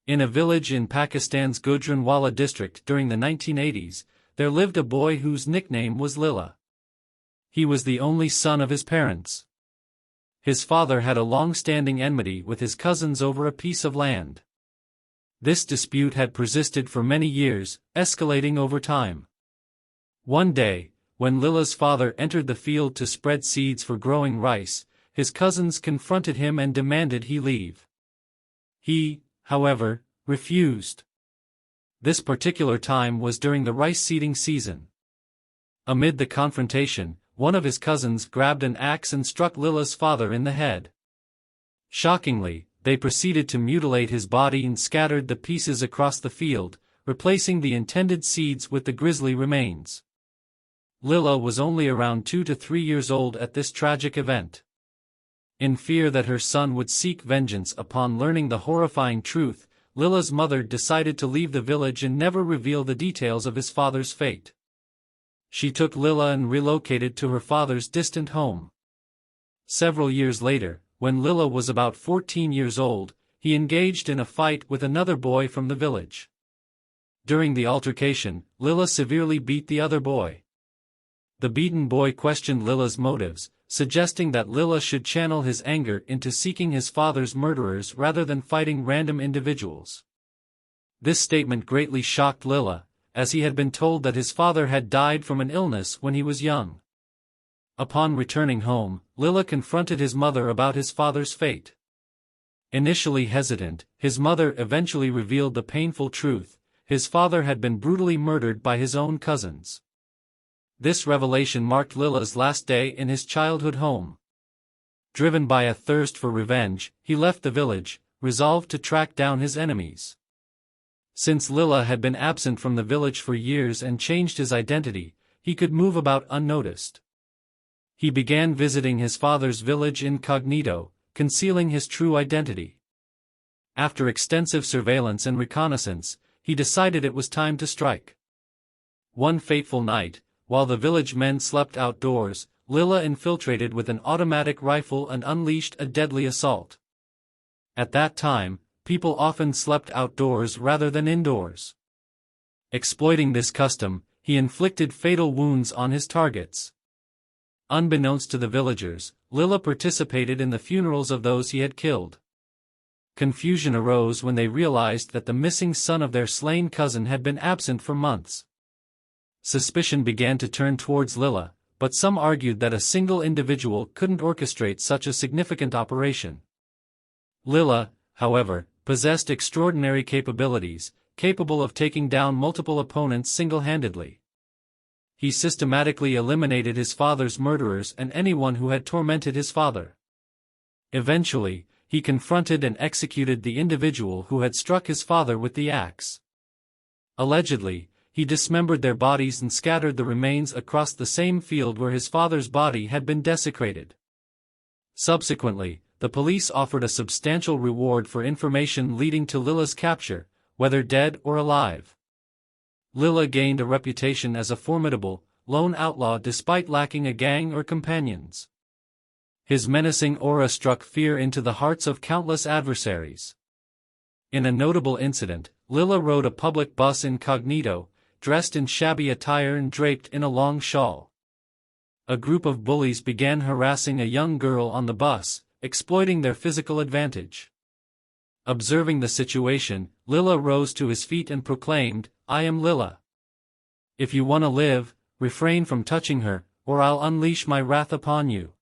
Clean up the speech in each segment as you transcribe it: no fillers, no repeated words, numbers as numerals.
In a village in Pakistan's Gujranwala district during the 1980s, there lived a boy whose nickname was Lilla. He was the only son of his parents. His father had a long-standing enmity with his cousins over a piece of land. This dispute had persisted for many years, escalating over time. One day, when Lilla's father entered the field to spread seeds for growing rice, his cousins confronted him and demanded he leave. He, however, refused. This particular time was during the rice seeding season. Amid the confrontation, one of his cousins grabbed an axe and struck Lilla's father in the head. Shockingly, they proceeded to mutilate his body and scattered the pieces across the field, replacing the intended seeds with the grisly remains. Lilla was only around 2 to 3 years old at this tragic event. In fear that her son would seek vengeance upon learning the horrifying truth, Lilla's mother decided to leave the village and never reveal the details of his father's fate. She took Lilla and relocated to her father's distant home. Several years later, when Lilla was about 14 years old, he engaged in a fight with another boy from the village. During the altercation, Lilla severely beat the other boy. The beaten boy questioned Lilla's motives, suggesting that Lilla should channel his anger into seeking his father's murderers rather than fighting random individuals. This statement greatly shocked Lilla, as he had been told that his father had died from an illness when he was young. Upon returning home, Lilla confronted his mother about his father's fate. Initially hesitant, his mother eventually revealed the painful truth: his father had been brutally murdered by his own cousins. This revelation marked Lilla's last day in his childhood home. Driven by a thirst for revenge, he left the village, resolved to track down his enemies. Since Lilla had been absent from the village for years and changed his identity, he could move about unnoticed. He began visiting his father's village incognito, concealing his true identity. After extensive surveillance and reconnaissance, he decided it was time to strike. One fateful night, while the village men slept outdoors, Lilla infiltrated with an automatic rifle and unleashed a deadly assault. At that time, people often slept outdoors rather than indoors. Exploiting this custom, he inflicted fatal wounds on his targets. Unbeknownst to the villagers, Lilla participated in the funerals of those he had killed. Confusion arose when they realized that the missing son of their slain cousin had been absent for months. Suspicion began to turn towards Lilla, but some argued that a single individual couldn't orchestrate such a significant operation. Lilla, however, possessed extraordinary capabilities, capable of taking down multiple opponents single-handedly. He systematically eliminated his father's murderers and anyone who had tormented his father. Eventually, he confronted and executed the individual who had struck his father with the axe. Allegedly, he dismembered their bodies and scattered the remains across the same field where his father's body had been desecrated. Subsequently, the police offered a substantial reward for information leading to Lilla's capture, whether dead or alive. Lilla gained a reputation as a formidable, lone outlaw despite lacking a gang or companions. His menacing aura struck fear into the hearts of countless adversaries. In a notable incident, Lilla rode a public bus incognito, dressed in shabby attire and draped in a long shawl. A group of bullies began harassing a young girl on the bus, exploiting their physical advantage. Observing the situation, Lilla rose to his feet and proclaimed, "I am Lilla. If you want to live, refrain from touching her, or I'll unleash my wrath upon you."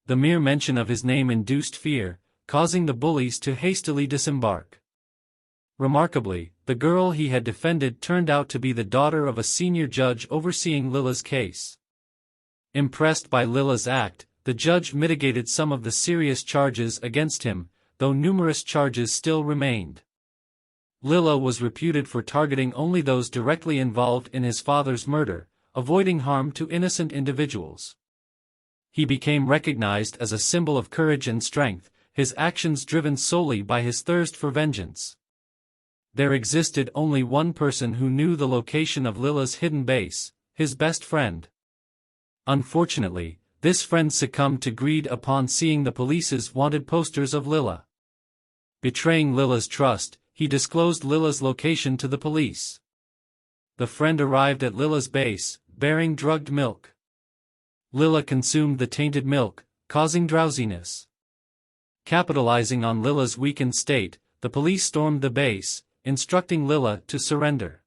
The mere mention of his name induced fear, causing the bullies to hastily disembark. Remarkably, the girl he had defended turned out to be the daughter of a senior judge overseeing Lilla's case. Impressed by Lilla's act, the judge mitigated some of the serious charges against him, though numerous charges still remained. Lilla was reputed for targeting only those directly involved in his father's murder, avoiding harm to innocent individuals. He became recognized as a symbol of courage and strength, his actions driven solely by his thirst for vengeance. There existed only one person who knew the location of Lilla's hidden base, his best friend. Unfortunately, this friend succumbed to greed upon seeing the police's wanted posters of Lilla. Betraying Lilla's trust, he disclosed Lilla's location to the police. The friend arrived at Lilla's base, bearing drugged milk. Lilla consumed the tainted milk, causing drowsiness. Capitalizing on Lilla's weakened state, the police stormed the base, instructing Lilla to surrender.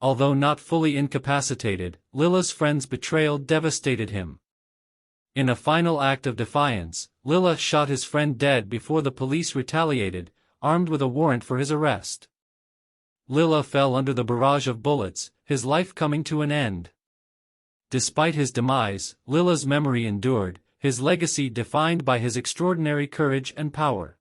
Although not fully incapacitated, Lilla's friend's betrayal devastated him. In a final act of defiance, Lilla shot his friend dead before the police retaliated, armed with a warrant for his arrest. Lilla fell under the barrage of bullets, his life coming to an end. Despite his demise, Lilla's memory endured, his legacy defined by his extraordinary courage and power.